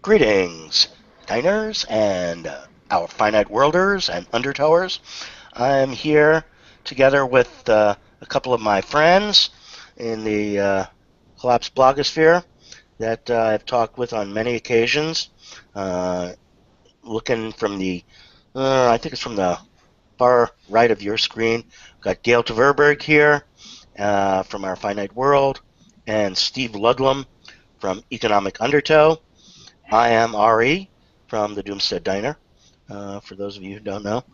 Greetings, diners and our finite worlders and undertowers. I'm here together with a couple of my friends in the Collapse blogosphere that I've talked with on many occasions. Uh, Looking from I think it's from the far right of your screen. We've got Gail Tverberg here from our finite world, and Steve Ludlam from Economic Undertow. I am Ari from the Doomstead Diner, for those of you who don't know,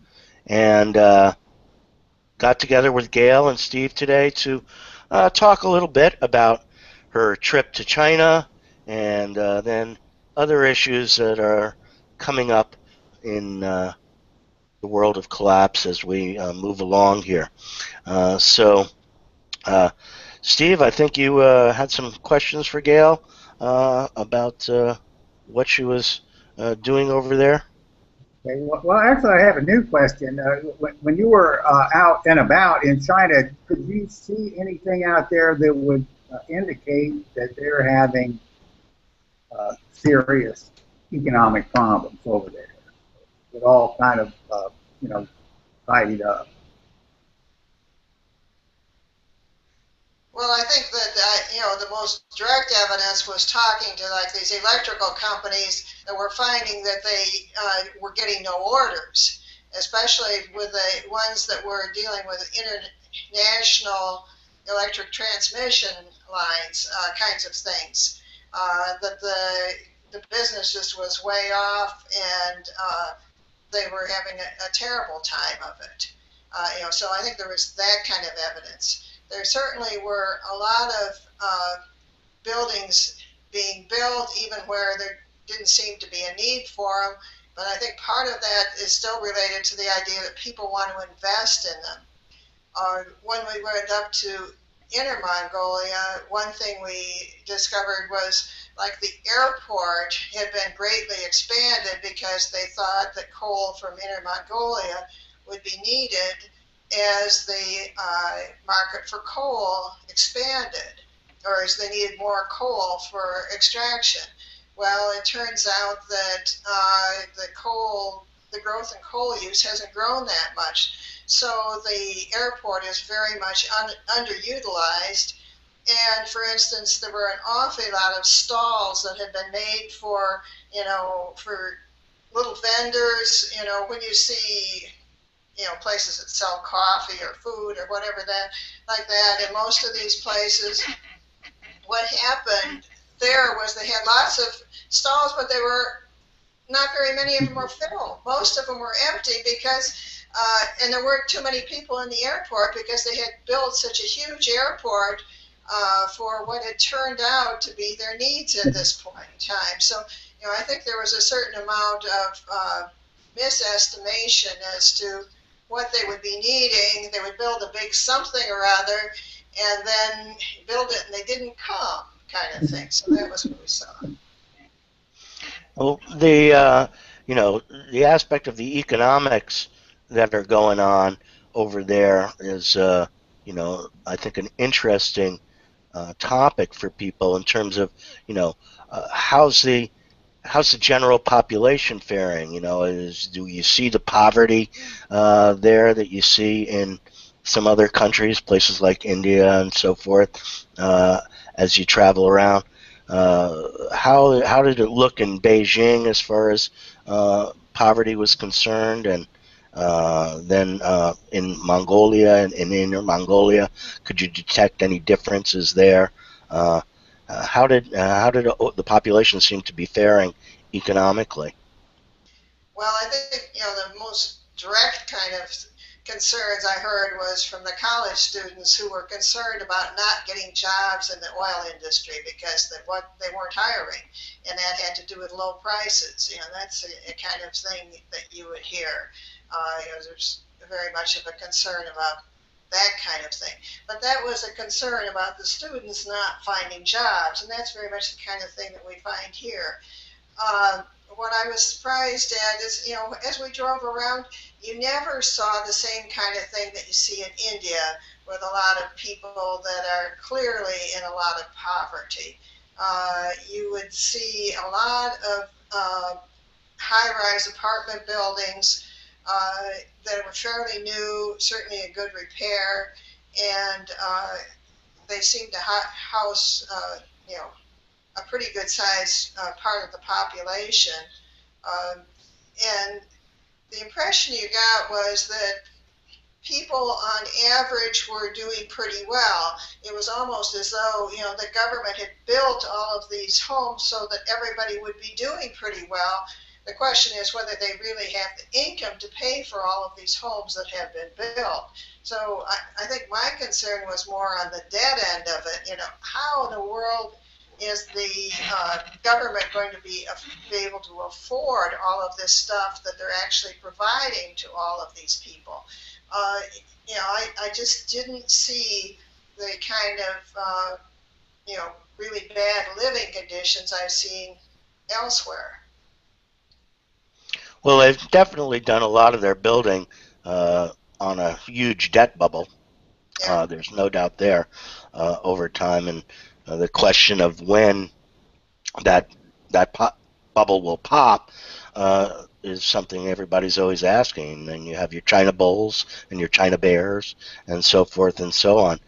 and got together with Gail and Steve today to talk a little bit about her trip to China and then other issues that are coming up in the world of collapse as we move along here. So, Steve, I think you had some questions for Gail about what she was doing over there. Okay, well, actually, I have a new question. When you were out and about in China, could you see anything out there that would indicate that they're having serious economic problems over there? It all kind of, you know, tidied up. Well, I think that the most direct evidence was talking to like these electrical companies that were finding that they were getting no orders, especially with the ones that were dealing with international electric transmission lines, kinds of things. That the business just was way off, and they were having a terrible time of it. So I think there was that kind of evidence. There certainly were a lot of buildings being built, even where there didn't seem to be a need for them. But I think part of that is still related to the idea that people want to invest in them. When we went up to Inner Mongolia, one thing we discovered was like the airport had been greatly expanded because they thought that coal from Inner Mongolia would be needed as the market for coal expanded, or as they needed more coal for extraction. Well, it turns out that the growth in coal use hasn't grown that much. So the airport is very much underutilized. And for instance, there were an awful lot of stalls that had been made for little vendors. When you see places that sell coffee or food or whatever that like that. In most of these places, what happened there was they had lots of stalls, but they were not very many of them were filled. Most of them were empty and there weren't too many people in the airport because they had built such a huge airport for what had turned out to be their needs at this point in time. So, I think there was a certain amount of misestimation as to what they would be needing. They would build a big something or other and then build it and they didn't come, kind of thing. So that was what we saw. Well, the aspect of the economics that are going on over there is I think an interesting topic for people in terms of how's the general population faring? Do you see the poverty there that you see in some other countries, places like India and so forth, as you travel around? How did it look in Beijing as far as poverty was concerned, and then in Mongolia and in Inner Mongolia, could you detect any differences there? How did the population seem to be faring economically? Well, I think the most direct kind of concerns I heard was from the college students who were concerned about not getting jobs in the oil industry because they weren't hiring, and that had to do with low prices. That's a kind of thing that you would hear. There's very much of a concern about that kind of thing. But that was a concern about the students not finding jobs, and that's very much the kind of thing that we find here. Uh, what I was surprised at is, as we drove around, you never saw the same kind of thing that you see in India with a lot of people that are clearly in a lot of poverty. You would see a lot of high-rise apartment buildings that were fairly new, certainly in good repair, and they seemed to house, you know, a pretty good sized part of the population. Um, and the impression you got was that people on average were doing pretty well. It was almost as though, the government had built all of these homes so that everybody would be doing pretty well. The question is whether they really have the income to pay for all of these homes that have been built. So I think my concern was more on the dead end of it. How in the world is the government going to be able to afford all of this stuff that they're actually providing to all of these people? uh, I just didn't see the kind of, really bad living conditions I've seen elsewhere. Well, they've definitely done a lot of their building uh, on a huge debt bubble. Yeah, There's no doubt there over time, and the question of when that bubble will pop is something everybody's always asking. And you have your China bulls and your China bears and so forth and so on,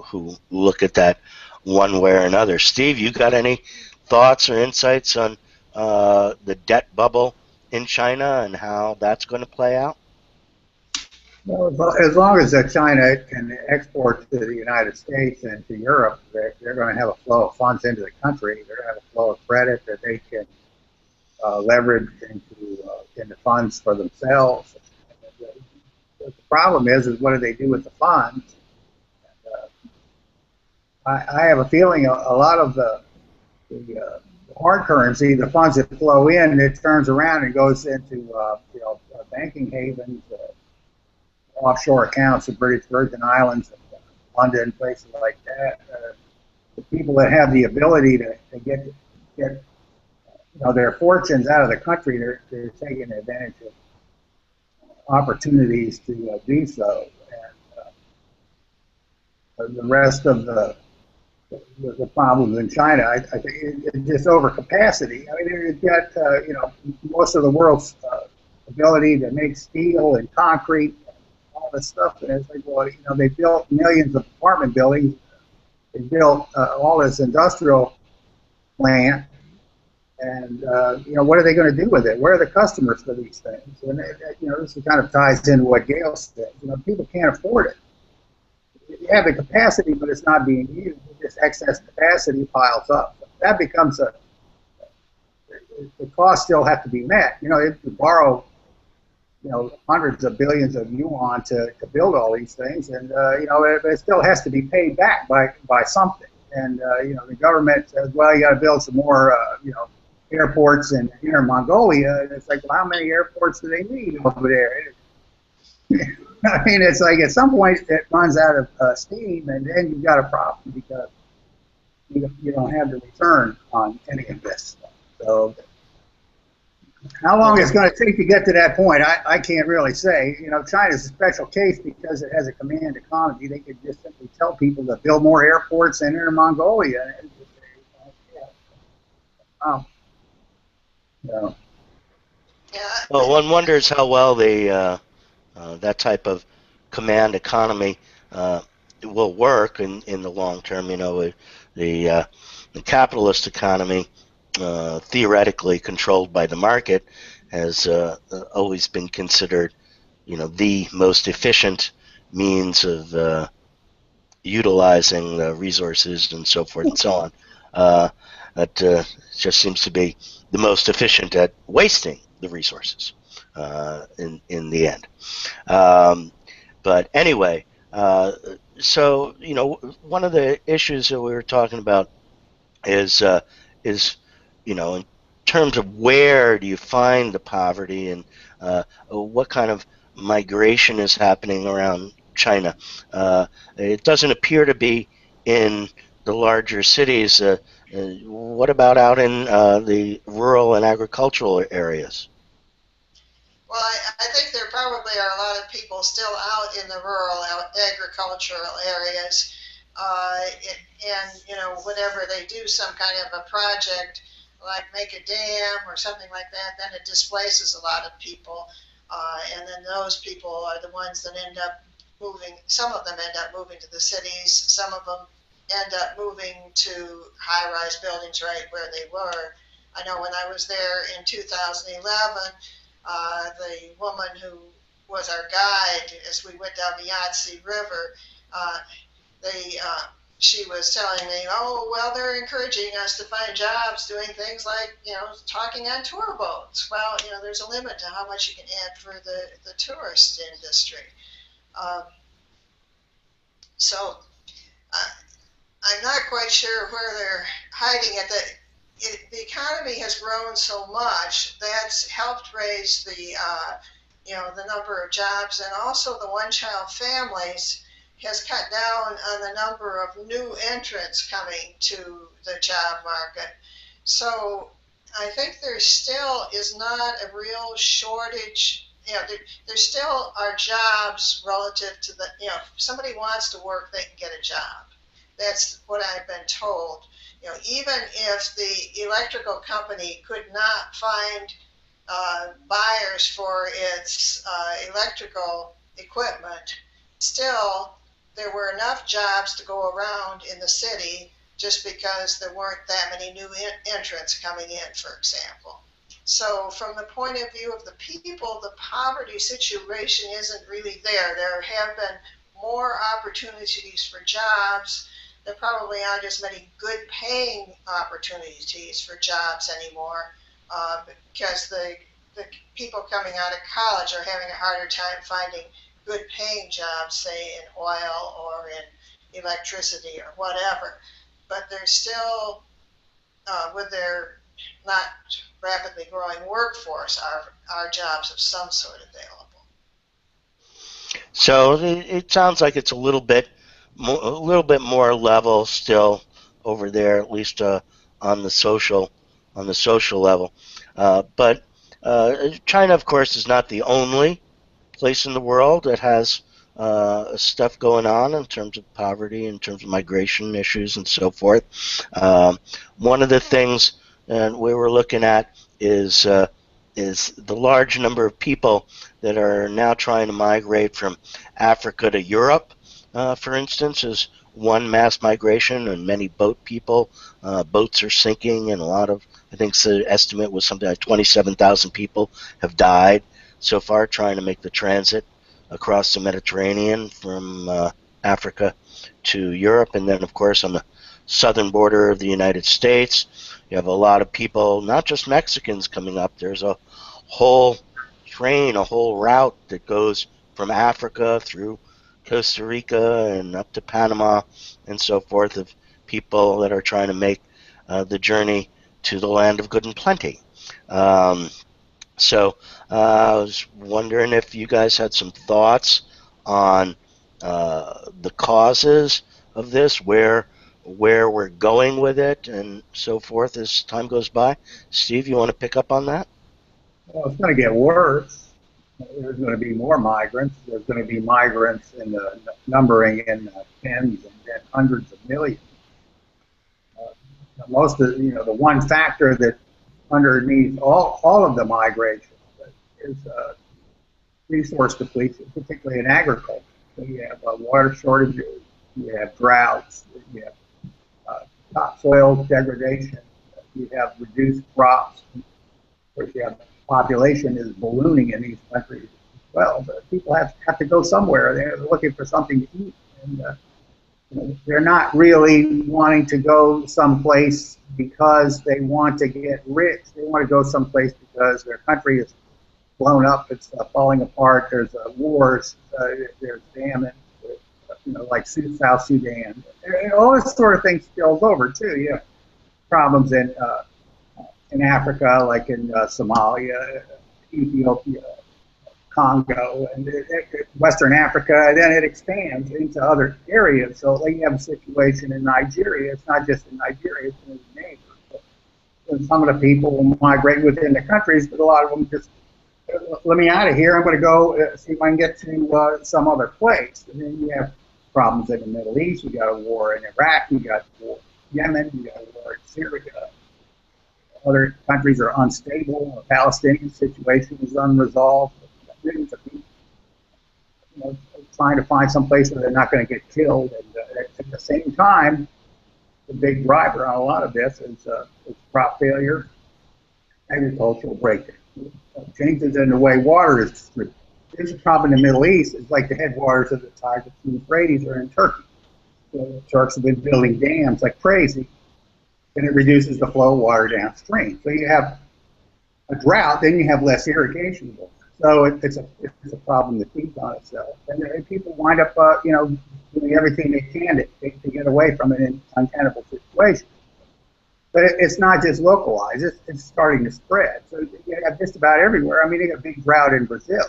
who look at that one way or another. Steve, you got any thoughts or insights on the debt bubble in China and how that's going to play out? Well, as long as China can export to the United States and to Europe, they're going to have a flow of funds into the country. They're going to have a flow of credit that they can leverage into funds for themselves. The problem is what do they do with the funds? I have a feeling a lot of the hard currency, the funds that flow in, it turns around and goes into banking havens, offshore accounts of British Virgin Islands, London, places like that. The people that have the ability to get their fortunes out of the country, they're taking advantage of opportunities to do so. And the rest of the problems in China, I think it's just overcapacity. I mean, you've got most of the world's ability to make steel and concrete, and all this stuff, and it's like, well, they built millions of apartment buildings, they built all this industrial plant, and what are they going to do with it? Where are the customers for these things? And this kind of ties into what Gail said. People can't afford it. You have the capacity, but it's not being used. This excess capacity piles up. That becomes the costs still have to be met. They have to borrow, hundreds of billions of yuan to build all these things, and it still has to be paid back by something. And the government says, well, you got to build some more, airports in Inner Mongolia. And it's like, well, how many airports do they need over there? I mean, it's like at some point it runs out of steam, and then you've got a problem because you don't have the return on any of this stuff. So how long it's going to take to get to that point, I can't really say. China's a special case because it has a command economy. They could just simply tell people to build more airports in Inner Mongolia. And just say, oh, yeah. Well, one wonders how well that type of command economy will work in the long term. The capitalist economy, theoretically controlled by the market, has always been considered, the most efficient means of utilizing the resources and so forth and so on. That just seems to be the most efficient at wasting the resources in the end. But anyway, so one of the issues that we were talking about is in terms of where do you find the poverty and what kind of migration is happening around China. It doesn't appear to be in the larger cities. What about out in the rural and agricultural areas? Well, I think there probably are a lot of people still out in the rural agricultural areas, then, whenever they do some kind of a project, like make a dam or something like that, then it displaces a lot of people. And then those people are the ones that end up moving. Some of them end up moving to the cities. Some of them end up moving to high-rise buildings right where they were. I know when I was there in 2011, the woman who was our guide as we went down the Yangtze River, she was telling me, oh, well, they're encouraging us to find jobs doing things like, talking on tour boats. Well, there's a limit to how much you can add for the tourist industry. So I'm not quite sure where they're hiding it. The economy has grown so much that's helped raise the number of jobs, and also the one-child families has cut down on the number of new entrants coming to the job market. So I think there still is not a real shortage. There still are jobs relative to if somebody wants to work, they can get a job. That's what I've been told. Even if the electrical company could not find buyers for its electrical equipment, still there were enough jobs to go around in the city just because there weren't that many new entrants coming in, for example. So from the point of view of the people, the poverty situation isn't really there. There have been more opportunities for jobs. There probably aren't as many good paying opportunities for jobs anymore because the people coming out of college are having a harder time finding good paying jobs, say in oil or in electricity or whatever. But there's still, with their not rapidly growing workforce, are jobs of some sort available. So it sounds like it's a little bit more level still over there, at least on the social level. But China, of course, is not the only place in the world that has stuff going on in terms of poverty, in terms of migration issues, and so forth. One of the things we were looking at is the large number of people that are now trying to migrate from Africa to Europe, for instance, is one mass migration, and many boat people. Boats are sinking, and I think the estimate was something like 27,000 people have died so far trying to make the transit across the Mediterranean from Africa to Europe. And then, of course, on the southern border of the United States, you have a lot of people, not just Mexicans, coming up. There's a whole train, a whole route that goes from Africa through Costa Rica and up to Panama and so forth, of people that are trying to make the journey to the land of good and plenty. So I was wondering if you guys had some thoughts on the causes of this, where we're going with it, and so forth as time goes by. Steve, you want to pick up on that? Well, it's going to get worse. There's going to be more migrants. There's going to be migrants in the numbering in tens and hundreds of millions. Most of the one factor that underneath all of the migration is resource depletion, particularly in agriculture. So you have water shortages, you have droughts, you have topsoil degradation, you have reduced crops. Of course, you have population is ballooning in these countries as well. But people have to go somewhere. They're looking for something to eat, and they're not really wanting to go someplace because they want to get rich. They want to go someplace because their country is blown up. It's falling apart. There's wars. There's famine. Like South Sudan. And all this sort of thing spills over too. You have problems in Africa, like in Somalia, Ethiopia, Congo, and Western Africa, and then it expands into other areas. So you have a situation in Nigeria. It's not just in Nigeria, it's in the neighbors. And some of the people will migrate within the countries, but a lot of them just, let me out of here. I'm going to go see if I can get to some other place. And then you have problems in the Middle East. You got a war in Iraq. You got a war in Yemen. You got a war in Syria. Other countries are unstable. The Palestinian situation is unresolved. Millions of people, trying to find some place where they're not going to get killed. And at the same time, the big driver on a lot of this is crop failure, agricultural breakdown, changes in the way water is distributed. There's a problem in the Middle East. It's like the headwaters of the Tigris and Euphrates are in Turkey. So the Turks have been building dams like crazy, and it reduces the flow of water downstream. So you have a drought, then you have less irrigation water. So it's a problem that feeds on itself, and people wind up, doing everything they can to get away from it in untenable situations. But it's not just localized; it's starting to spread. So you have just about everywhere. I mean, you got a big drought in Brazil.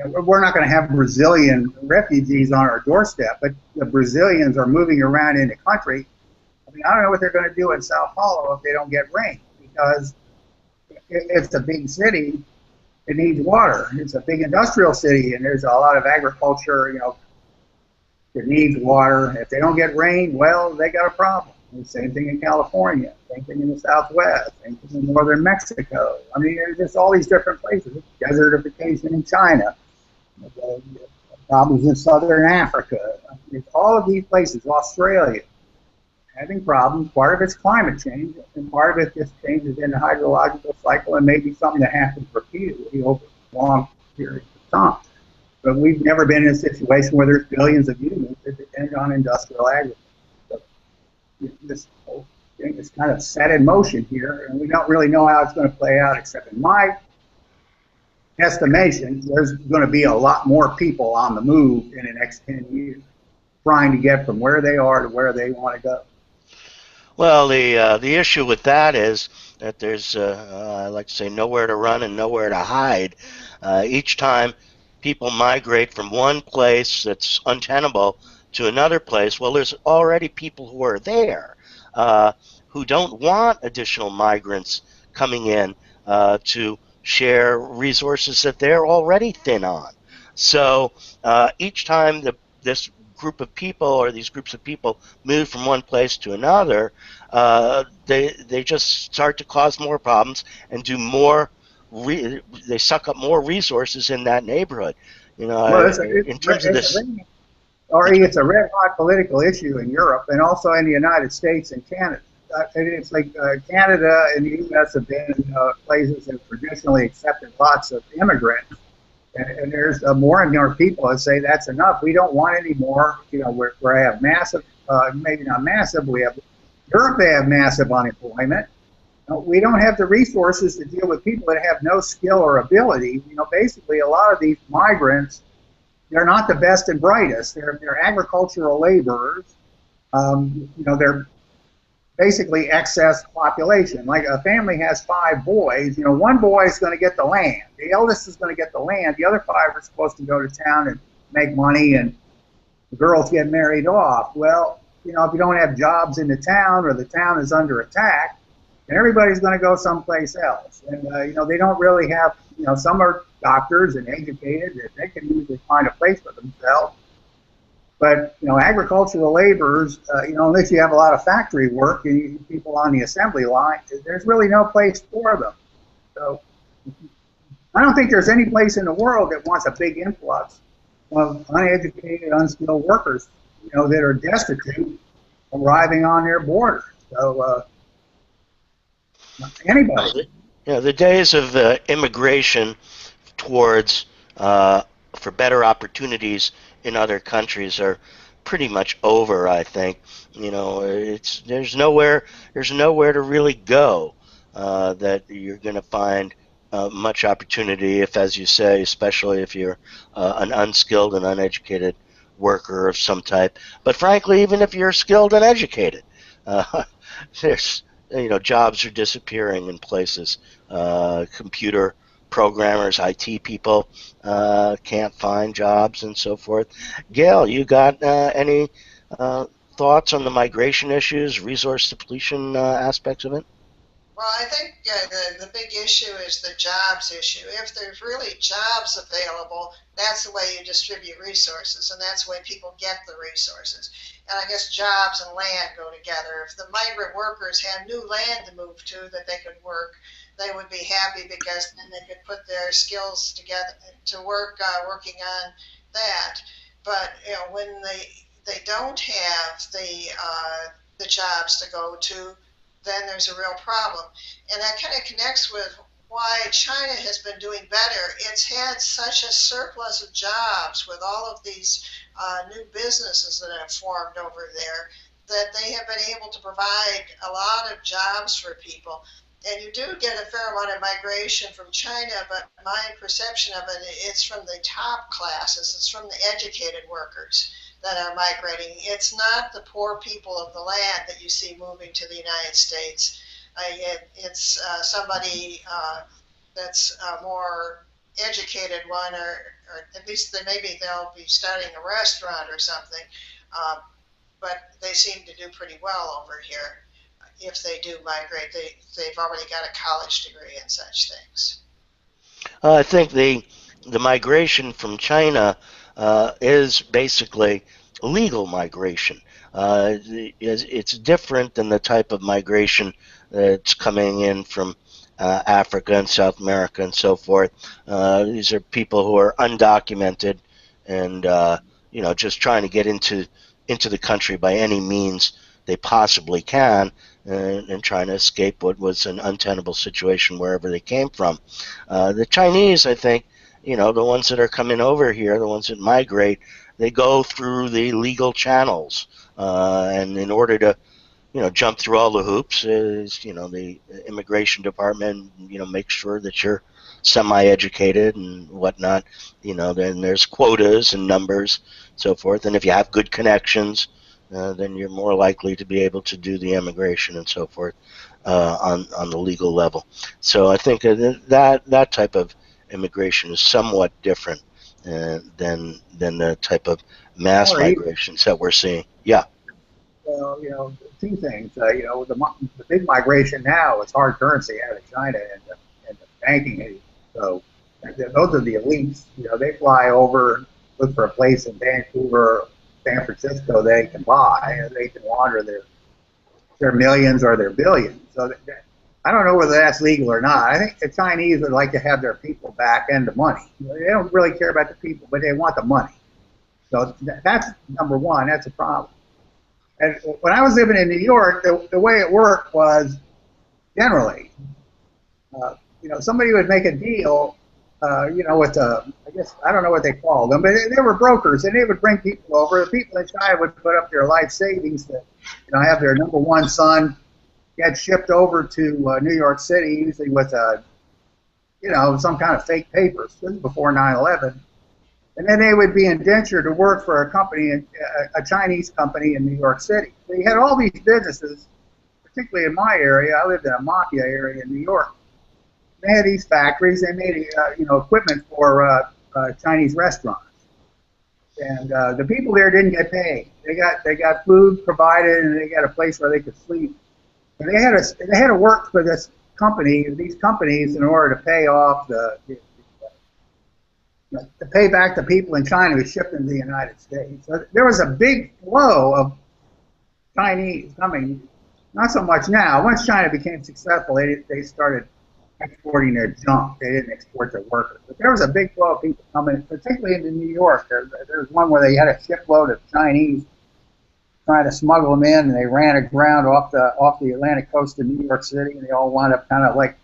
We're not going to have Brazilian refugees on our doorstep, but the Brazilians are moving around in the country. I mean, I don't know what they're going to do in Sao Paulo if they don't get rain, because it's a big city. It needs water. It's a big industrial city, and there's a lot of agriculture, that needs water. If they don't get rain, well, they got a problem. And same thing in California, same thing in the Southwest, same thing in northern Mexico. I mean, there's just all these different places. Desertification in China, the problems in southern Africa. It's all of these places, Australia, having problems. Part of it's climate change, and part of it just changes in the hydrological cycle, and maybe something that happens repeatedly over long periods of time. But we've never been in a situation where there's billions of humans that depend on industrial agriculture. So this whole thing is kind of set in motion here, and we don't really know how it's going to play out, except in my estimation, there's going to be a lot more people on the move in the next 10 years trying to get from where they are to where they want to go. Well, the issue with that is that there's, I like to say, nowhere to run and nowhere to hide. Each time people migrate from one place that's untenable to another place, well, there's already people who are there who don't want additional migrants coming in to share resources that they're already thin on. So each time this group of people or these groups of people move from one place to another, they just start to cause more problems and do more. They suck up more resources in that neighborhood. Well, in terms of this. It's a red hot political issue in Europe and also in the United States and Canada. It's like Canada and the U.S. have been places that have traditionally accepted lots of immigrants. And there's more and more people that say that's enough. We don't want any more. Where I have massive, maybe not massive, we have Europe, they have massive unemployment. We don't have the resources to deal with people that have no skill or ability. Basically, a lot of these migrants, they're not the best and brightest. They're agricultural laborers. They're basically excess population. Like a family has 5 boys, one boy is going to get the land. The eldest is going to get the land. The other 5 are supposed to go to town and make money, and the girls get married off. Well, if you don't have jobs in the town, or the town is under attack, then everybody's going to go someplace else. And, they don't really have, some are doctors and educated, and they can usually find a place for themselves. But, agricultural laborers, unless you have a lot of factory work and people on the assembly line, there's really no place for them. So I don't think there's any place in the world that wants a big influx of uneducated, unskilled workers, that are destitute arriving on their borders. So anybody. The days of immigration towards for better opportunities in other countries are pretty much over, I think. There's nowhere to really go that you're going to find much opportunity, if, as you say, especially if you're an unskilled and uneducated worker of some type. But frankly, even if you're skilled and educated, there's jobs are disappearing in places. Computer programmers, IT people can't find jobs and so forth. Gail, you got any thoughts on the migration issues, resource depletion aspects of it? Well, I think the big issue is the jobs issue. If there's really jobs available, that's the way you distribute resources, and that's the way people get the resources. And I guess jobs and land go together. If the migrant workers had new land to move to that they could work, they would be happy because then they could put their skills together to work working on that. But when they don't have the jobs to go to, then there's a real problem. And that kind of connects with why China has been doing better. It's had such a surplus of jobs with all of these new businesses that have formed over there that they have been able to provide a lot of jobs for people. And you do get a fair amount of migration from China, but my perception of it, it's from the top classes, it's from the educated workers that are migrating. It's not the poor people of the land that you see moving to the United States. It's somebody that's a more educated one, or at least maybe they'll be starting a restaurant or something. But they seem to do pretty well over here. If they do migrate, they've already got a college degree and such things. I think the migration from China is basically legal migration. It's different than the type of migration that's coming in from Africa and South America and so forth. These are people who are undocumented and just trying to get into the country by any means they possibly can, and trying to escape what was an untenable situation wherever they came from. The Chinese, I think, the ones that are coming over here, the ones that migrate, they go through the legal channels, and in order to jump through all the hoops, the immigration department makes sure that you're semi-educated and whatnot. Then there's quotas and numbers, so forth, and if you have good connections, then you're more likely to be able to do the immigration and so forth on the legal level. So I think that type of immigration is somewhat different than the type of mass migrations that we're seeing. Yeah. Well, two things. The big migration now is hard currency out of China and the banking aid. So those are the elites. They fly over, look for a place in Vancouver, San Francisco they can buy, and they can launder their millions or their billions. So I don't know whether that's legal or not. I think the Chinese would like to have their people back and the money. They don't really care about the people, but they want the money. So that's number one. That's a problem. And when I was living in New York, the way it worked was generally, somebody would make a deal, with I guess, I don't know what they called them, but they were brokers, and they would bring people over. The people in China would put up their life savings to, have their number one son get shipped over to New York City, usually with some kind of fake papers. This is before 9/11. And then they would be indentured to work for a company, a Chinese company in New York City. So you had all these businesses, particularly in my area. I lived in a mafia area in New York. They had these factories. They made equipment for Chinese restaurants, and the people there didn't get paid. They got food provided, and they got a place where they could sleep. And they had to work for these companies, in order to pay off to pay back the people in China who shipped into the United States. So there was a big flow of Chinese coming. Not so much now. Once China became successful, they started exporting their junk. They didn't export their workers. But there was a big flow of people coming, particularly into New York. There's one where they had a shipload of Chinese trying to smuggle them in, and they ran aground off the Atlantic coast of New York City, and they all wound up kind of like,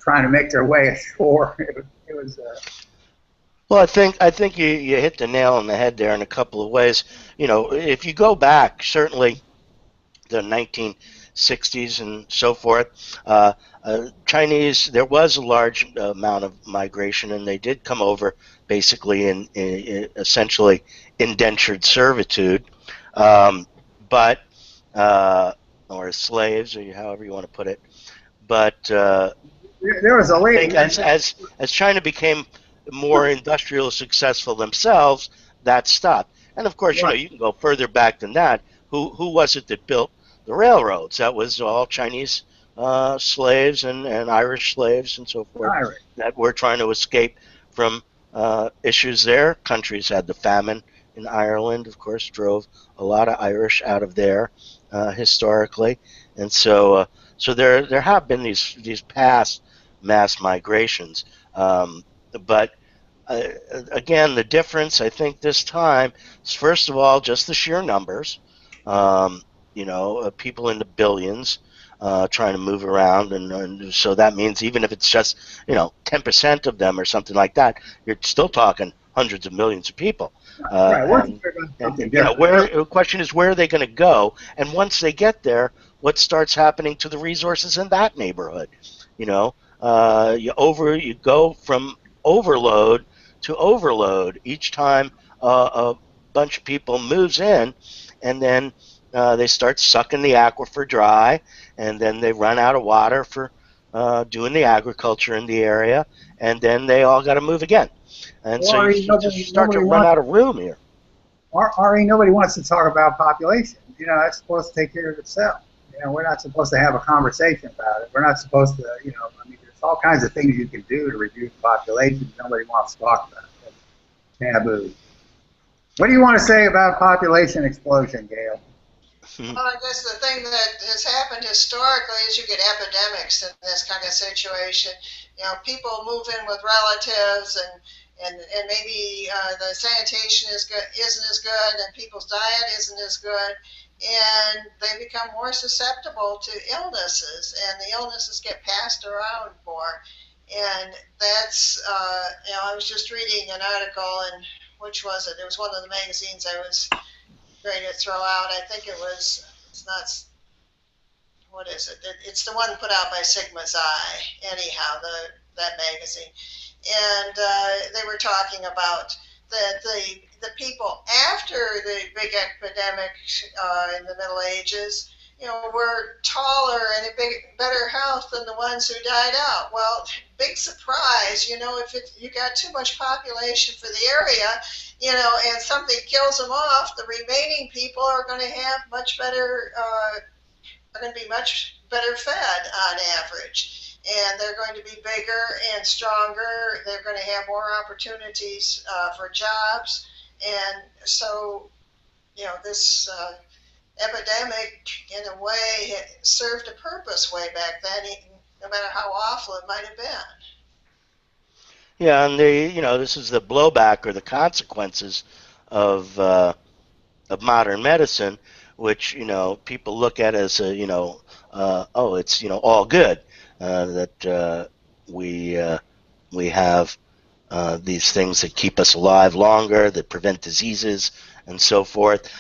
trying to make their way ashore. It was. Well, I think you hit the nail on the head there in a couple of ways. If you go back, certainly the 1960s and so forth, Chinese, there was a large amount of migration, and they did come over basically in essentially indentured servitude, but or slaves, or however you want to put it. But there was a lady. I think as China became more industrial successful themselves, that stopped. And of course, you can go further back than that. Who was it that built the railroads? That was all Chinese slaves and Irish slaves and so forth Irish. that were trying to escape from issues there. Countries had the famine in Ireland, of course, drove a lot of Irish out of there historically, and so there have been these past mass migrations, but uh, again, the difference I think this time is first of all just the sheer numbers. Um, people in the billions trying to move around, and so that means even if it's just 10% of them or something like that, you're still talking hundreds of millions of people. Right. We're And considering and something you know different. where the question is where are they going to go, and once they get there, what starts happening to the resources in that neighborhood? You go from overload to overload each time a bunch of people moves in, and then they start sucking the aquifer dry, and then they run out of water for doing the agriculture in the area, and then they all got to move again, and Well, so you Ari, just start to run out of room here. Ari, nobody wants to talk about population. That's supposed to take care of itself. We're not supposed to have a conversation about it. We're not supposed to, I mean, there's all kinds of things you can do to reduce population. Nobody wants to talk about it. It's taboo. What do you want to say about population explosion, Gail? Well, I guess the thing that has happened historically is you get epidemics in this kind of situation. People move in with relatives, and maybe the sanitation isn't as good, and people's diet isn't as good, and they become more susceptible to illnesses, and the illnesses get passed around more. And that's, I was just reading an article, and which was it? It was one of the magazines I was ready to throw out. I think it's not, what is it? It's the one put out by Sigma Xi, anyhow, that magazine. And they were talking about that the people after the big epidemic in the Middle Ages, were taller and in better health than the ones who died out. Well, big surprise, if you got too much population for the area, and something kills them off, the remaining people are going to have much better, are going to be much better fed on average. And they're going to be bigger and stronger. They're going to have more opportunities for jobs. And so, this epidemic, in a way, served a purpose way back then, no matter how awful it might have been. Yeah, and this is the blowback or the consequences of modern medicine, which people look at as oh, it's all good that we have these things that keep us alive longer, that prevent diseases and so forth,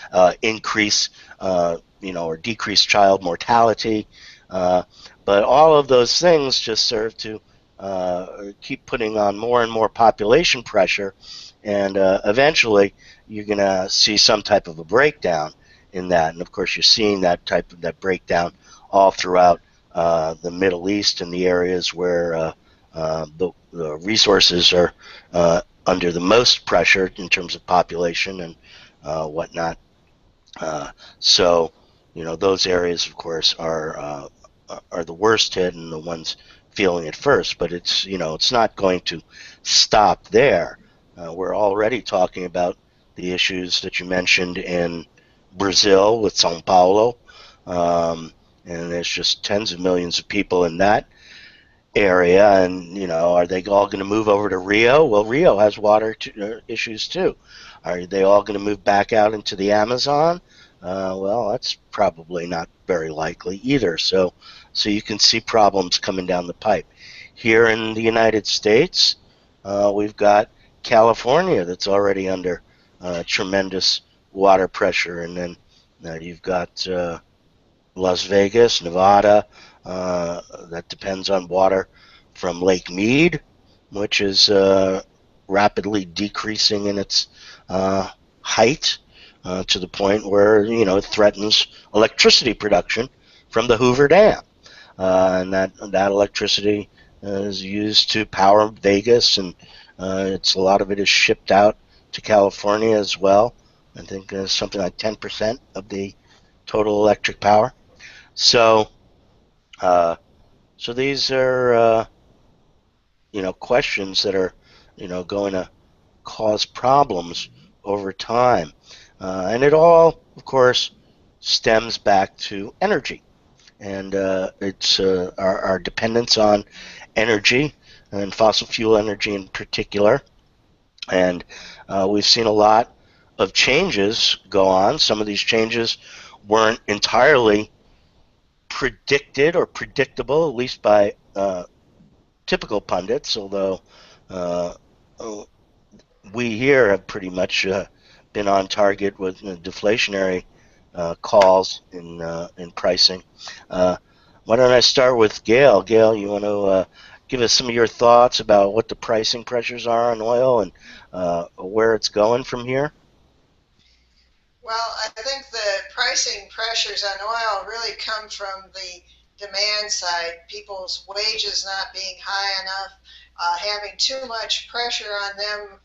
increase or decrease child mortality, but all of those things just serve to keep putting on more and more population pressure, and eventually you're going to see some type of a breakdown in that. And of course, you're seeing that breakdown all throughout the Middle East and the areas where the resources are under the most pressure in terms of population and whatnot. So, those areas, of course, are the worst hit and the ones feeling it first. But it's not going to stop there. We're already talking about the issues that you mentioned in Brazil with São Paulo, and there's just tens of millions of people in that area. And are they all going to move over to Rio? Well, Rio has water issues too. Are they all going to move back out into the Amazon? Well, that's probably not very likely either. So you can see problems coming down the pipe. Here in the United States, we've got California that's already under tremendous water pressure, and then you've got Las Vegas, Nevada. That depends on water from Lake Mead, which is rapidly decreasing in its height to the point where it threatens electricity production from the Hoover Dam, and that electricity is used to power Vegas, and a lot of it is shipped out to California as well. I think something like 10% of the total electric power. So So these are questions that are going to cause problems over time, and it all, of course, stems back to energy, and it's our dependence on energy and fossil fuel energy in particular. And we've seen a lot of changes go on. Some of these changes weren't entirely predicted or predictable, at least by typical pundits, although uh, we here have pretty much been on target with deflationary calls in pricing. Uh, why don't I start with Gail? Gail, you want to give us some of your thoughts about what the pricing pressures are on oil and where it's going from here? Well, I think the pricing pressures on oil really come from the demand side, people's wages not being high enough, having too much pressure on them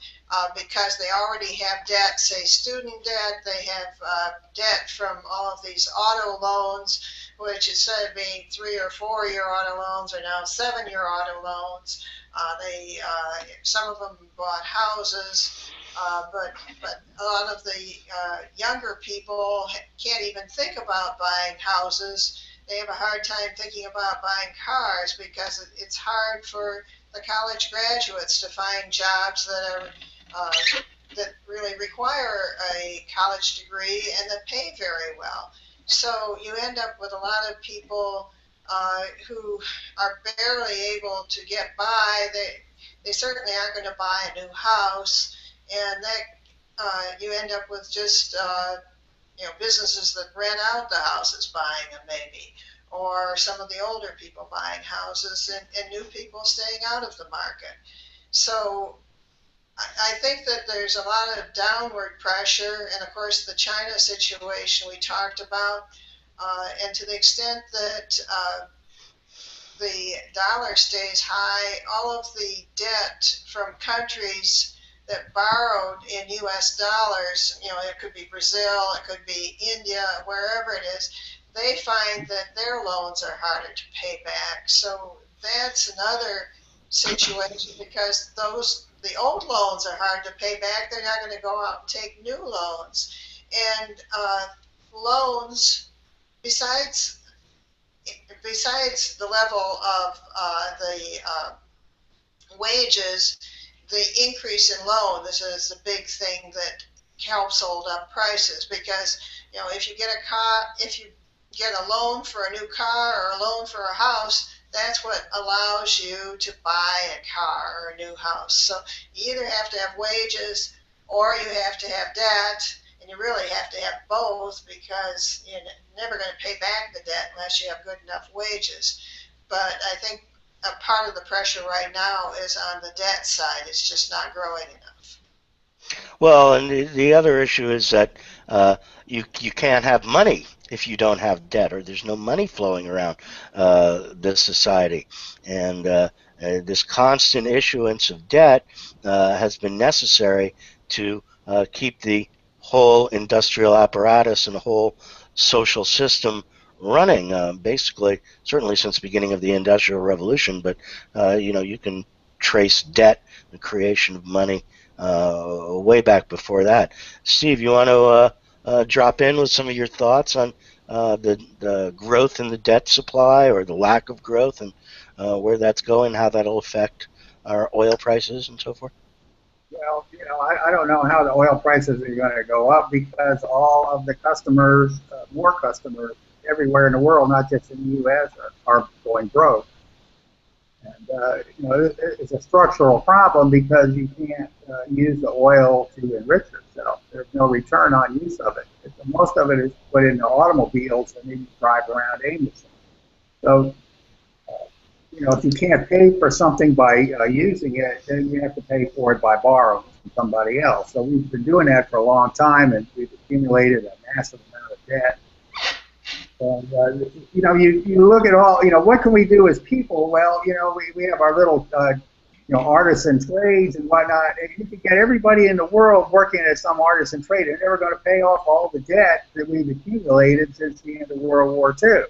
because they already have debt, say student debt, they have debt from all of these auto loans, which instead of being 3 or 4 year auto loans are now 7 year auto loans. Some of them bought houses. But a lot of the younger people can't even think about buying houses. They have a hard time thinking about buying cars because it's hard for the college graduates to find jobs that really require a college degree and that pay very well. So you end up with a lot of people who are barely able to get by. They certainly aren't going to buy a new house, and that you end up with just businesses that rent out the houses buying them maybe, or some of the older people buying houses and new people staying out of the market. So I think that there's a lot of downward pressure, and of course the China situation we talked about, and to the extent that the dollar stays high, all of the debt from countries that borrowed in US dollars, it could be Brazil, it could be India, wherever it is, they find that their loans are harder to pay back. So that's another situation because the old loans are hard to pay back. They're not going to go out and take new loans. And loans, besides the level of the wages, the increase in loan, this is the big thing that helps hold up prices because if you get a loan for a new car or a loan for a house, that's what allows you to buy a car or a new house. So you either have to have wages or you have to have debt, and you really have to have both because you're never going to pay back the debt unless you have good enough wages. But I think a part of the pressure right now is on the debt side. It's just not growing enough. Well, and the other issue is that you can't have money if you don't have debt, or there's no money flowing around this society, and this constant issuance of debt has been necessary to keep the whole industrial apparatus and the whole social system running. Basically, certainly since the beginning of the Industrial Revolution, but you can trace debt, the creation of money way back before that. Steve, you want to drop in with some of your thoughts on the growth in the debt supply or the lack of growth and where that's going, how that'll affect our oil prices and so forth? Well, I don't know how the oil prices are going to go up because all of the customers, more customers everywhere in the world, not just in the U.S., are going broke. And it's a structural problem because you can't use the oil to enrich yourself. There's no return on use of it. Most of it is put into automobiles and then you drive around aimlessly. So, if you can't pay for something by using it, then you have to pay for it by borrowing from somebody else. So we've been doing that for a long time, and we've accumulated a massive amount of debt. And, you look at all, what can we do as people? Well, we have our little, artisan trades and whatnot. And you can get everybody in the world working at some artisan trade. They're never going to pay off all the debt that we've accumulated since the end of World War II.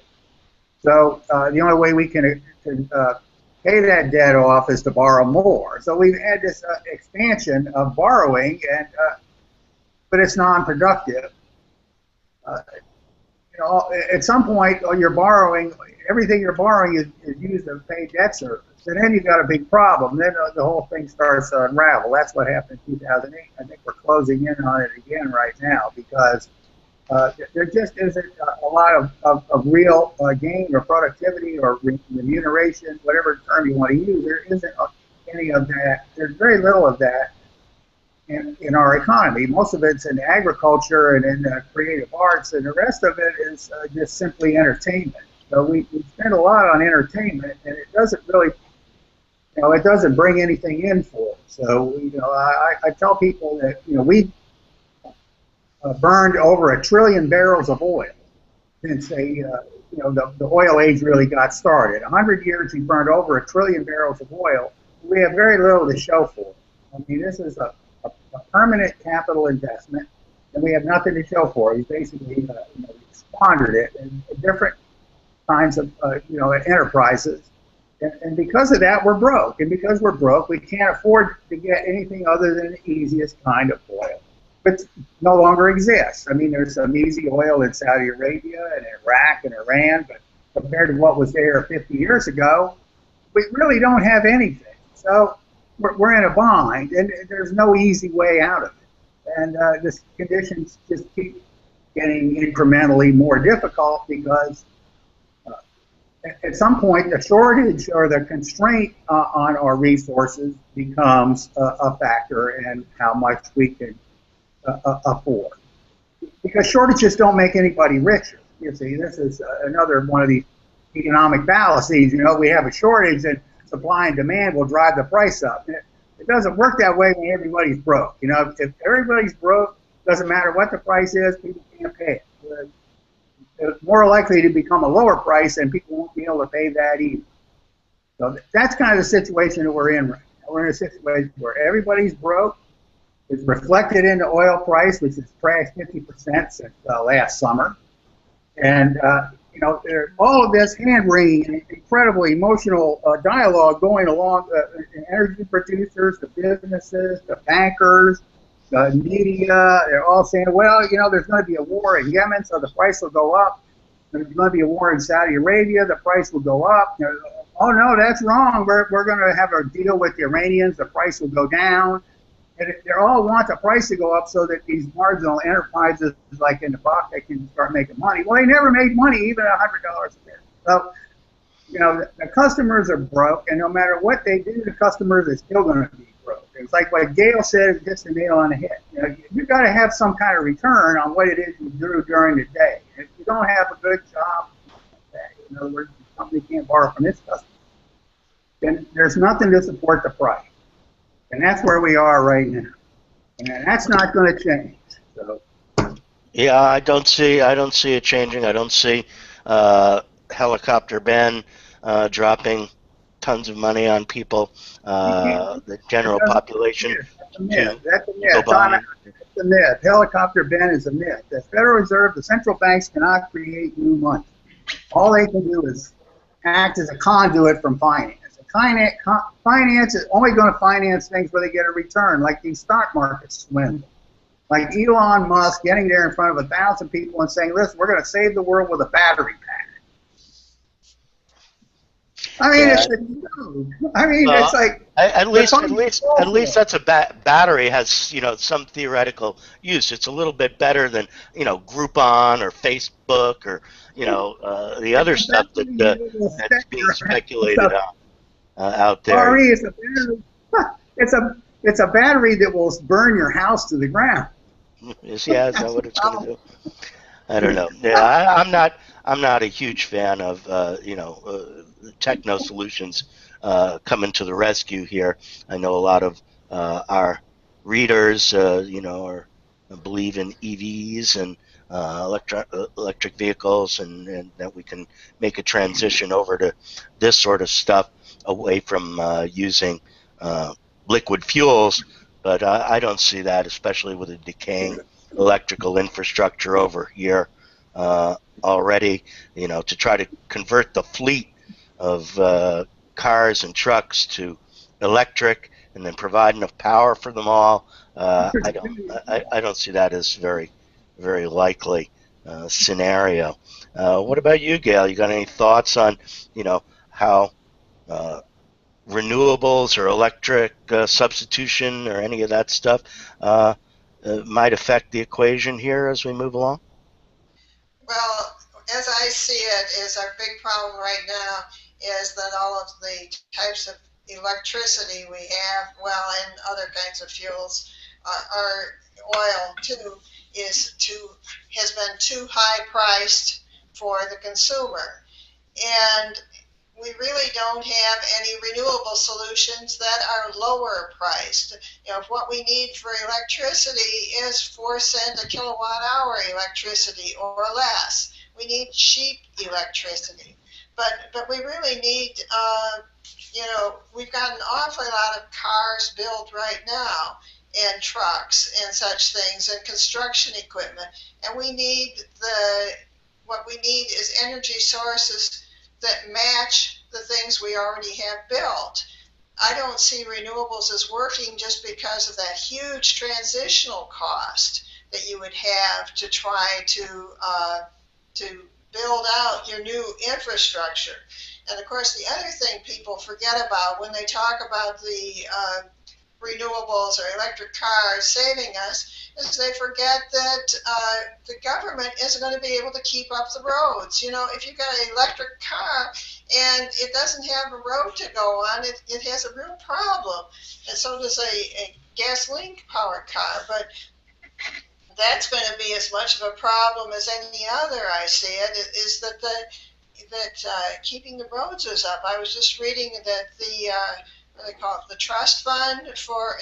So the only way we can pay that debt off is to borrow more. So we've had this expansion of borrowing, and but it's non-productive. At some point, you're borrowing, everything you're borrowing is used to pay debt service. And then you've got a big problem. Then the whole thing starts to unravel. That's what happened in 2008. I think we're closing in on it again right now because there just isn't a lot of real gain or productivity or remuneration, whatever term you want to use. There isn't any of that. There's very little of that in our economy. Most of it's in agriculture and in creative arts, and the rest of it is just simply entertainment. So we spend a lot on entertainment, and it doesn't really, it doesn't bring anything in for us. So, I tell people that, we burned over 1 trillion barrels of oil since the oil age really got started. 100 years, we burned over 1 trillion barrels of oil. We have very little to show for it. I mean, this is a permanent capital investment, and we have nothing to show for it. We basically squandered it in different kinds of enterprises, and because of that, we're broke. And because we're broke, we can't afford to get anything other than the easiest kind of oil, which no longer exists. I mean, there's some easy oil in Saudi Arabia and Iraq and Iran, but compared to what was there 50 years ago, we really don't have anything. So we're in a bind, and there's no easy way out of it. And this conditions just keep getting incrementally more difficult because at some point the shortage or the constraint on our resources becomes a factor in how much we can afford. Because shortages don't make anybody richer. You see, this is another one of these economic fallacies. We have a shortage, and supply and demand will drive the price up. It doesn't work that way when everybody's broke. If everybody's broke, doesn't matter what the price is, people can't pay it. It's more likely to become a lower price, and people won't be able to pay that either. So that's kind of the situation that we're in right now. We're in a situation where everybody's broke. It's reflected in the oil price, which has crashed 50% since last summer. And all of this hand-wringing and incredible emotional dialogue going along, the energy producers, the businesses, the bankers, the media, they're all saying, well, there's going to be a war in Yemen, so the price will go up. There's going to be a war in Saudi Arabia, the price will go up. Oh, no, that's wrong. We're going to have a deal with the Iranians, the price will go down. And they all want the price to go up so that these marginal enterprises like in the Baca can start making money. Well, they never made money, even $100 a barrel. So, the customers are broke, and no matter what they do, the customers are still going to be broke. It's like what Gail said, just a nail on the head. You've got to have some kind of return on what it is you do during the day. If you don't have a good job, in other words, the company can't borrow from its customers, then there's nothing to support the price. And that's where we are right now, and that's not going to change. So. Yeah, I don't see it changing. I don't see Helicopter Ben dropping tons of money on people, the general population. That's a myth. That's a myth. Helicopter Ben is a myth. The Federal Reserve, the central banks cannot create new money. All they can do is act as a conduit from finance. Finance is only going to finance things where they get a return, like these stock markets swindle. Like Elon Musk getting there in front of 1,000 people and saying, listen, we're going to save the world with a battery pack. I mean, it's a joke. I mean, it's like... At least that's a battery has, some theoretical use. It's a little bit better than, Groupon or Facebook or, the other stuff that's being speculated on. Out there. RE is a battery. It's a battery that will burn your house to the ground. Is that what it's going to do? I don't know. Yeah, I'm not a huge fan of techno solutions coming to the rescue here. I know a lot of our readers, believe in EVs and electric vehicles, and that we can make a transition over to this sort of stuff away from using liquid fuels, but I don't see that, especially with a decaying electrical infrastructure over here already, to try to convert the fleet of cars and trucks to electric and then provide enough power for them all. I don't see that as very likely scenario. What about you, Gail? You got any thoughts on, how uh, renewables or electric substitution or any of that stuff might affect the equation here as we move along? Well, as I see it, is our big problem right now is that all of the types of electricity we have, well, and other kinds of fuels, our oil too, has been too high priced for the consumer. And we really don't have any renewable solutions that are lower priced. If what we need for electricity is 4 cent a kilowatt hour electricity or less, we need cheap electricity. But we really need, we've got an awful lot of cars built right now and trucks and such things and construction equipment. And what we need is energy sources that match the things we already have built. I don't see renewables as working just because of that huge transitional cost that you would have to try to build out your new infrastructure. And of course, the other thing people forget about when they talk about the renewables or electric cars saving us is they forget that the government isn't going to be able to keep up the roads. If you've got an electric car and it doesn't have a road to go on, it has a real problem. And so does a gasoline powered car. But that's going to be as much of a problem as any other. I see it is that keeping the roads is up. I was just reading that what do they call it, the trust fund for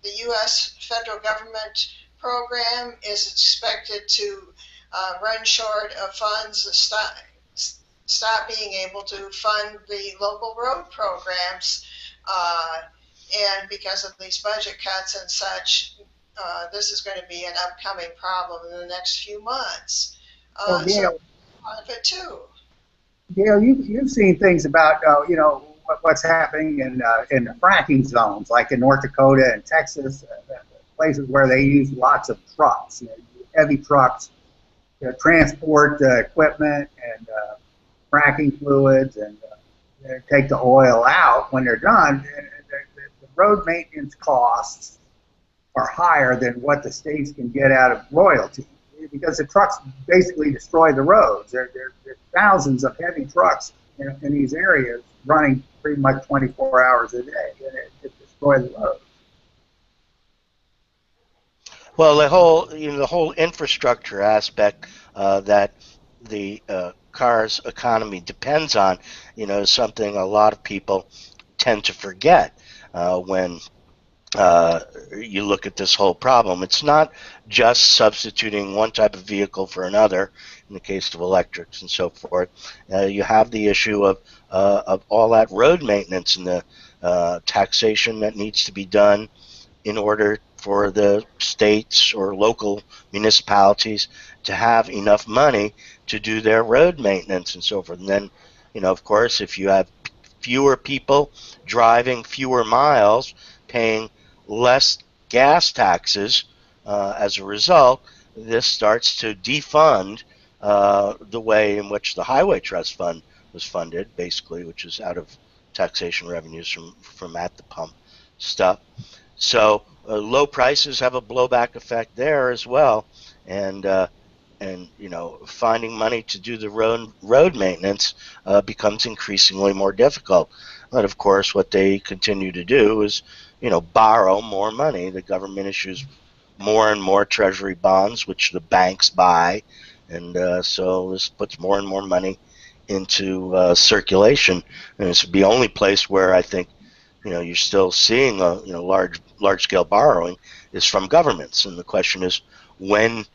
the U.S. federal government program is expected to run short of funds, stop being able to fund the local road programs, and because of these budget cuts and such, this is going to be an upcoming problem in the next few months. Well, Gail, So part of it too. Gail, you've seen things about what's happening in the fracking zones, like in North Dakota and Texas, places where they use lots of trucks, heavy trucks, transport equipment and fracking fluids, and take the oil out. When they're done, the road maintenance costs are higher than what the states can get out of royalty, because the trucks basically destroy the roads. There are thousands of heavy trucks in these areas running pretty much 24 hours a day, and it destroys the roads. Well, the whole infrastructure aspect that the car's economy depends on, is something a lot of people tend to forget when you look at this whole problem. It's not just substituting one type of vehicle for another. In the case of electrics and so forth, you have the issue of all that road maintenance and the taxation that needs to be done in order for the states or local municipalities to have enough money to do their road maintenance and so forth. And then, of course, if you have fewer people driving fewer miles, paying less gas taxes as a result, this starts to defund the way in which the Highway Trust Fund was funded, basically, which is out of taxation revenues from at the pump stuff. So low prices have a blowback effect there as well, and finding money to do the road maintenance becomes increasingly more difficult. But of course, what they continue to do is, borrow more money. The government issues more and more treasury bonds, which the banks buy, and so this puts more and more money into circulation. And it's the only place where I think you're still seeing large scale borrowing is from governments. And the question is, when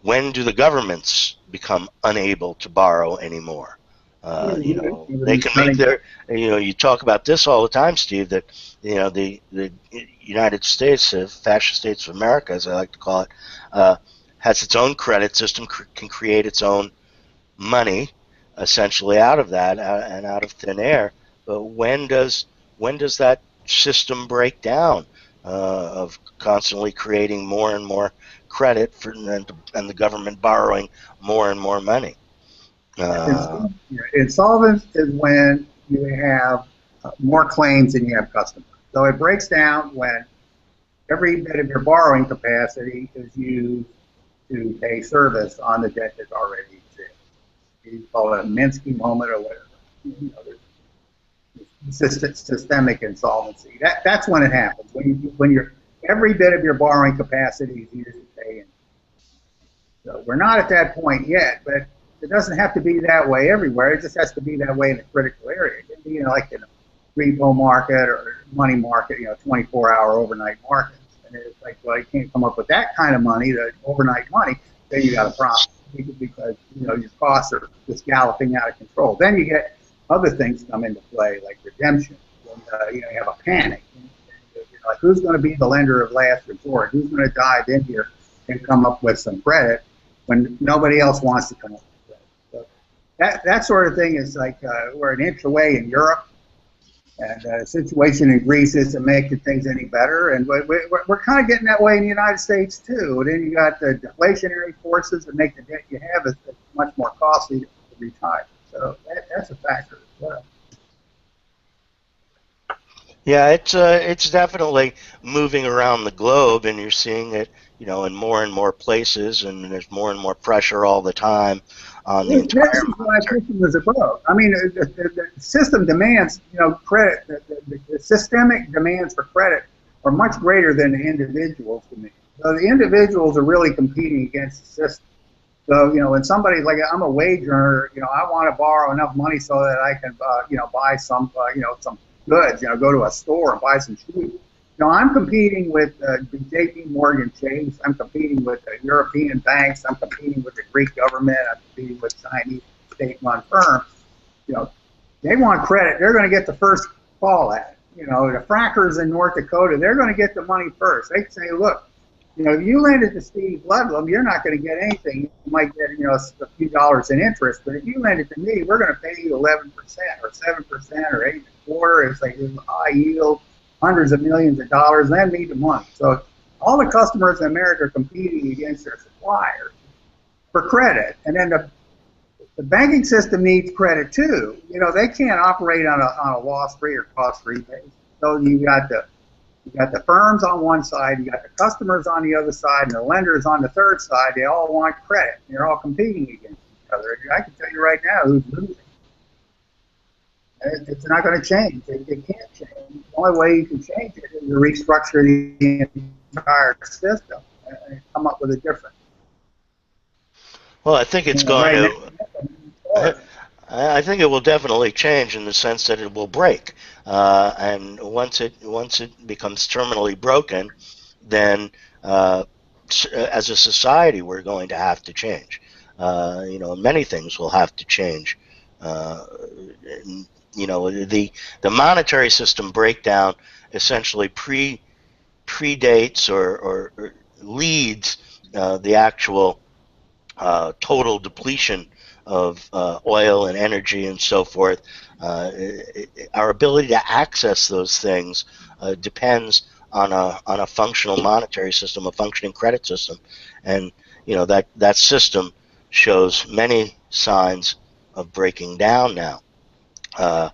do the governments become unable to borrow anymore? They can make their, you talk about this all the time, Steve, that, the United States, fascist states of America, as I like to call it, has its own credit system, can create its own money, essentially out of that and out of thin air. But when does that system break down of constantly creating more and more credit for and the government borrowing more and more money? Insolvent is when you have more claims than you have customers. So it breaks down when every bit of your borrowing capacity is used to pay service on the debt that already exists. You call it a Minsky moment or whatever. You know, systemic insolvency. That's when it happens. When you're every bit of your borrowing capacity is used to pay. So we're not at that point yet, but it doesn't have to be that way everywhere. It just has to be that way in a critical area. It can be, like in a repo market or money market, 24-hour overnight markets. And it's like, well, you can't come up with that kind of money, the overnight money. Then you got a problem because your costs are just galloping out of control. Then you get other things come into play like redemption. When, you have a panic. Like who's going to be the lender of last resort? Who's going to dive in here and come up with some credit when nobody else wants to come up with credit? So that sort of thing is like we're an inch away in Europe, and the situation in Greece isn't making things any better, and we're kind of getting that way in the United States too. And then you got the deflationary forces that make the debt you have is much more costly to retire. So that's a factor as well. Yeah, it's definitely moving around the globe, and you're seeing it, in more and more places, and there's more and more pressure all the time on the entire. This is why system is a growth. I mean, the system demands, credit. The systemic demands for credit are much greater than the individuals demand. So the individuals are really competing against the system. So, when somebody's like, I'm a wage earner, I want to borrow enough money so that I can, buy some, some goods, go to a store and buy some shoes. I'm competing with J.P. Morgan Chase. I'm competing with European banks. I'm competing with the Greek government. I'm competing with Chinese state-run firms. They want credit. They're going to get the first call at it. The frackers in North Dakota, they're going to get the money first. They say, look, if you lend it to Steve Ludlum, you're not going to get anything. You might get, a few dollars in interest. But if you lend it to me, we're going to pay you 11% or 7% or 8.25%. It's like high yield, hundreds of millions of dollars. Lend me the money. So all the customers in America are competing against their suppliers for credit. And then the banking system needs credit too. They can't operate on a loss-free or cost-free basis. So you got the firms on one side, you got the customers on the other side, and the lenders on the third side. They all want credit. They're all competing against each other. I can tell you right now who's losing. It's not going to change. It can't change. The only way you can change it is to restructure the entire system and come up with a different. Well, I think it's going to. I think it will definitely change in the sense that it will break, and once it becomes terminally broken, then as a society we're going to have to change. Many things will have to change. The monetary system breakdown essentially predates or leads the actual total depletion of oil and energy and so forth. Our ability to access those things depends on a functional monetary system, a functioning credit system, and that system shows many signs of breaking down now. All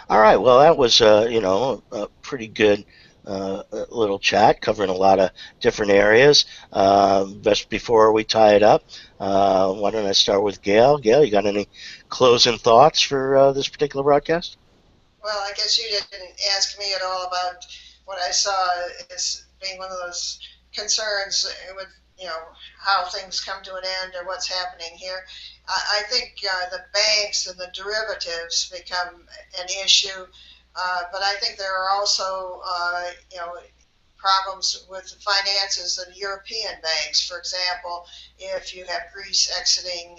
right, well, that was a pretty good little chat covering a lot of different areas. Just before we tie it up, why don't I start with Gail? Gail, you got any closing thoughts for this particular broadcast? Well, I guess you didn't ask me at all about what I saw as being one of those concerns with how things come to an end or what's happening here. I think the banks and the derivatives become an issue, but I think there are also problems with finances of European banks. For example, if you have Greece exiting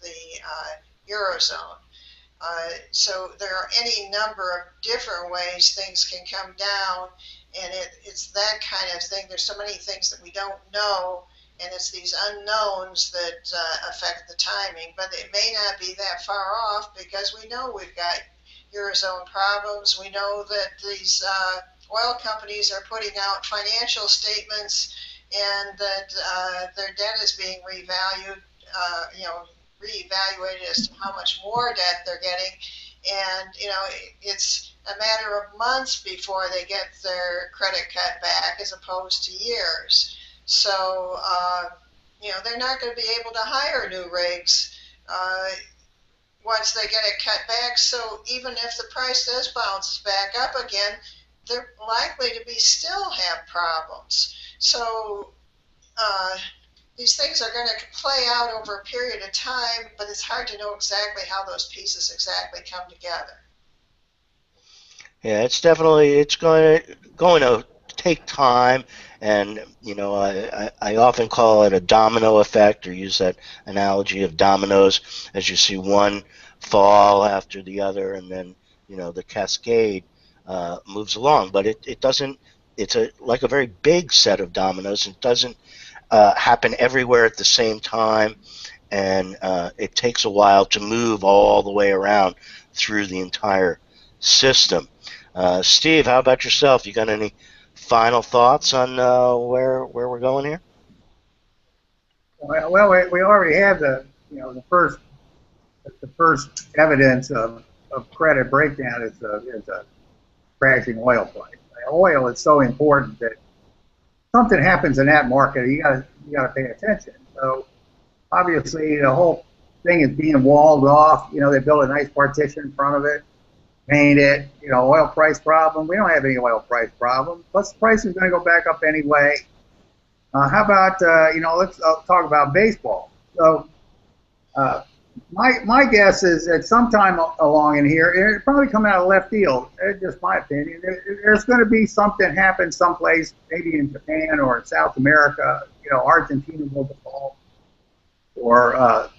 the Eurozone. So there are any number of different ways things can come down, and it's that kind of thing. There's so many things that we don't know, and it's these unknowns that affect the timing. But it may not be that far off because we know we've got Eurozone problems. We know that these oil companies are putting out financial statements and that their debt is being revalued, reevaluated as to how much more debt they're getting. And, it's a matter of months before they get their credit cut back as opposed to years. So, they're not going to be able to hire new rigs once they get it cut back. So even if the price does bounce back up again, they're likely to be still have problems. So these things are going to play out over a period of time, but it's hard to know exactly how those pieces exactly come together. Yeah, it's going to take time, and I often call it a domino effect, or use that analogy of dominoes, as you see one fall after the other, and then the cascade moves along. But it doesn't. It's like a very big set of dominoes. It doesn't happen everywhere at the same time, and it takes a while to move all the way around through the entire system. Steve, how about yourself? You got any final thoughts on where we're going here? Well, we already have the first evidence of credit breakdown is a crashing oil price. Oil is so important that something happens in that market, you got to pay attention. So obviously the whole thing is being walled off. They built a nice partition in front of it, paint it. Oil price problem. We don't have any oil price problem. Plus the price is going to go back up anyway. How about let's talk about baseball. So my guess is that sometime along in here, it'll probably come out of left field. It's just my opinion. There's going to be something happen someplace, maybe in Japan or in South America. Argentina will default, or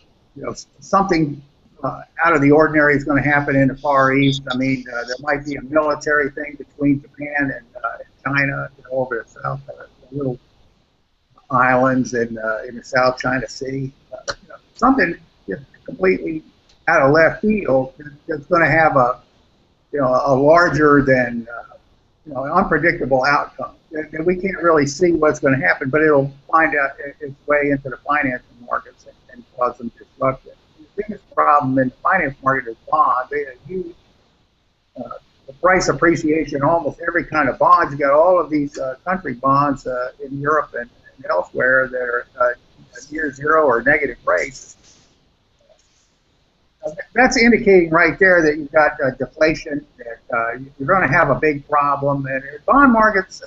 something out of the ordinary is going to happen in the Far East. I mean, there might be a military thing between Japan and China over the South, the little islands in the South China Sea. Something completely out of left field that's going to have a larger than unpredictable outcome. And we can't really see what's going to happen, but it'll find out its way into the financial markets and cause some disruption. The biggest problem in the finance market is bonds. They have huge the price appreciation in almost every kind of bonds. You got all of these country bonds in Europe and elsewhere that are near zero or negative rates. That's indicating right there that you've got deflation, that you're going to have a big problem. And bond markets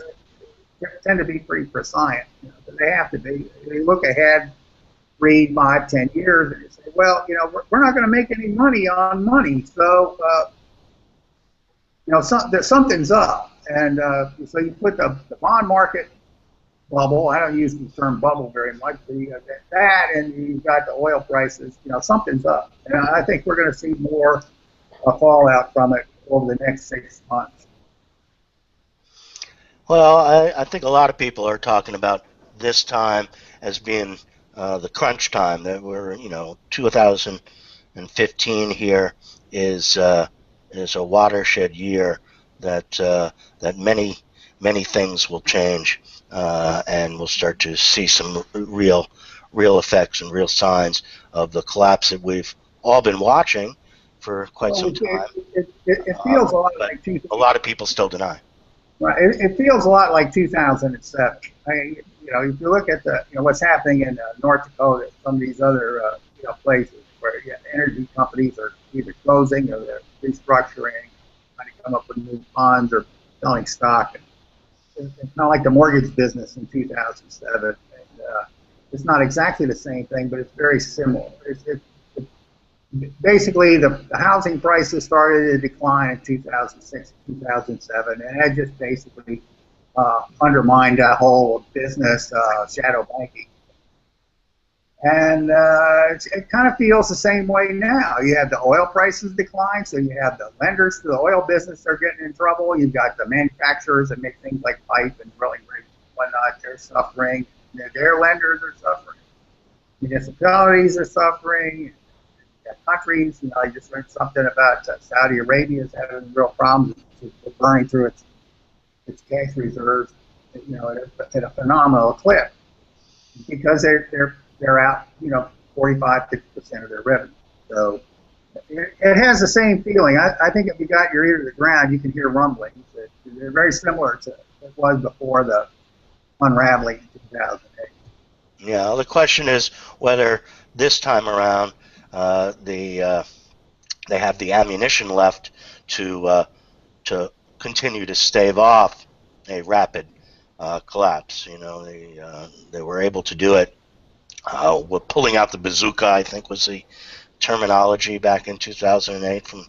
tend to be pretty prescient. They have to be. You look ahead 3, 5, 10 years, and you say, well, we're not going to make any money on money. So, something's up. And so you put the bond market bubble. I don't use the term bubble very much. But you got that, and you've got the oil prices. Something's up, and I think we're going to see more fallout from it over the next 6 months. Well, I think a lot of people are talking about this time as being the crunch time. That we're 2015 here is a watershed year that many things will change. And we'll start to see some real effects and real signs of the collapse that we've all been watching for quite some time. It feels a lot like a lot of people still deny. Right. It feels a lot like 2007. If you look at what's happening in North Dakota, some of these other places where energy companies are either closing or they're restructuring, trying to come up with new funds or selling stock. It's not like the mortgage business in 2007. And, it's not exactly the same thing, but it's very similar. Basically, the housing prices started to decline in 2006, 2007, and that just basically undermined that whole business, shadow banking. And it kind of feels the same way now. You have the oil prices decline, so you have the lenders to the oil business are getting in trouble. You've got the manufacturers that make things like pipe and drilling rigs and whatnot. They're suffering. Their lenders are suffering. Municipalities are suffering. Countries, I just learned something about Saudi Arabia is having real problems with burning through its cash reserves, at a phenomenal clip because they're out, 45-50% of their revenue. So it has the same feeling. I think if you got your ear to the ground, you can hear rumblings. They're very similar to what was before the unraveling in 2008. Yeah, the question is whether this time around they have the ammunition left to continue to stave off a rapid collapse. They were able to do it with pulling out the bazooka, I think was the terminology back in 2008 from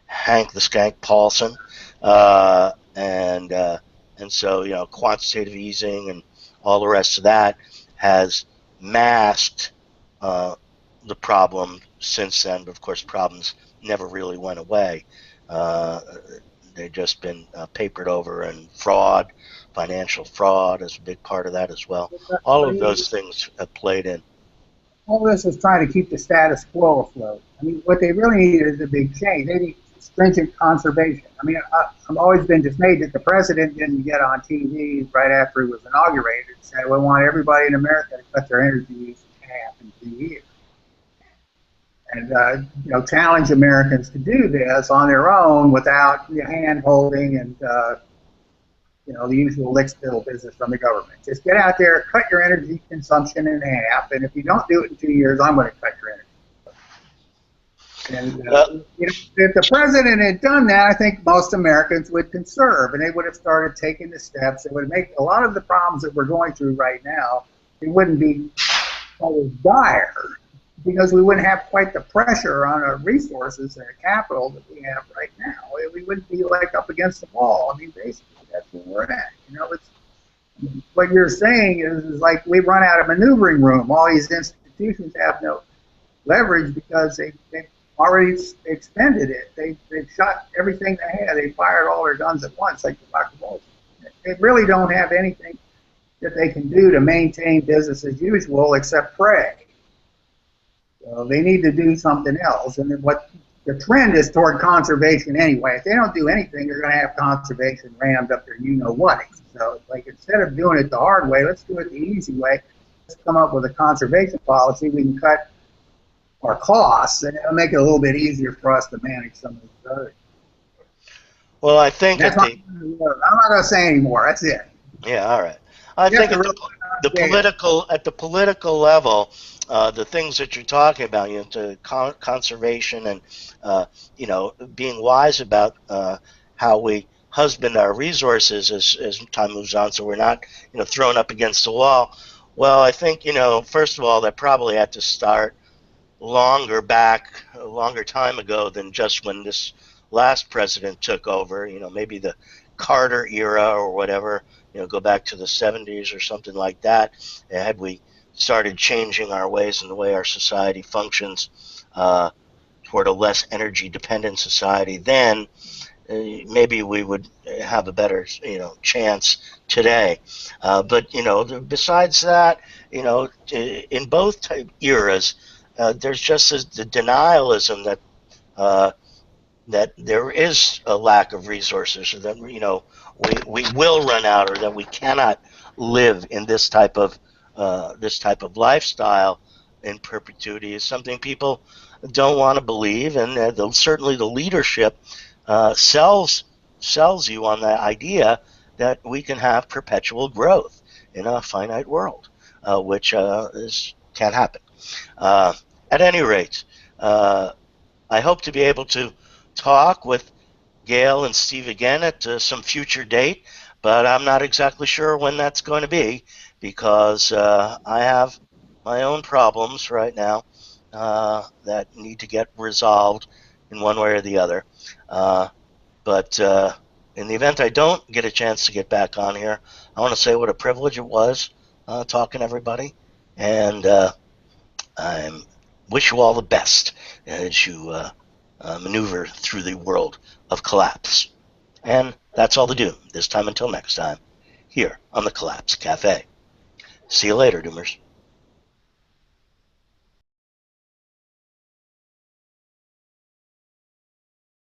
Hank the Skank Paulson, and so quantitative easing and all the rest of that has masked the problem since then. But of course, problems never really went away. They've just been papered over, and fraud, financial fraud is a big part of that as well. All of those things have played in. All this is trying to keep the status quo afloat. I mean, what they really need is a big change. They need stringent conservation. I mean, I've always been dismayed that the president didn't get on TV right after he was inaugurated and say, we want everybody in America to cut their energy use in half in 2 years. And, challenge Americans to do this on their own without hand-holding and, the usual lick spittle business from the government. Just get out there, cut your energy consumption in half, and if you don't do it in 2 years, I'm going to cut your energy. And if the president had done that, I think most Americans would conserve, and they would have started taking the steps that would make a lot of the problems that we're going through right now, it wouldn't be so dire, because we wouldn't have quite the pressure on our resources and our capital that we have right now. We wouldn't be like up against the wall. I mean, basically, that's where we're at. What you're saying is like we run out of maneuvering room. All these institutions have no leverage because they've already expended it. They've shot everything they had. They fired all their guns at once, like the Buccaneers. They really don't have anything that they can do to maintain business as usual except pray. So they need to do something else. And what the trend is toward conservation anyway. If they don't do anything, they're going to have conservation rammed up their you-know-what. So like instead of doing it the hard way, let's do it the easy way. Let's come up with a conservation policy. We can cut our costs, and it'll make it a little bit easier for us to manage some of these other. Well, I think I'm not going to say anymore. That's it. Yeah, all right. I think at the political level, the things that you're talking about, to conservation and being wise about how we husband our resources as time moves on, so we're not thrown up against the wall. Well, I think first of all, that probably had to start a longer time ago than just when this last president took over. Maybe the Carter era or whatever. Go back to the 70s or something like that. Had we started changing our ways and the way our society functions toward a less energy-dependent society, then maybe we would have a better, chance today. But besides that, in both eras, there's just the denialism that there is a lack of resources, or that we will run out, or that we cannot live in this type of lifestyle in perpetuity, is something people don't want to believe, and certainly the leadership sells you on the idea that we can have perpetual growth in a finite world, which can't happen. At any rate, I hope to be able to talk with Gail and Steve again at some future date, but I'm not exactly sure when that's going to be, because I have my own problems right now that need to get resolved in one way or the other. But in the event I don't get a chance to get back on here, I want to say what a privilege it was talking to everybody, and I wish you all the best as you maneuver through the world of collapse. And that's all to do this time until next time, here on the Collapse Cafe. See you later, Doomers.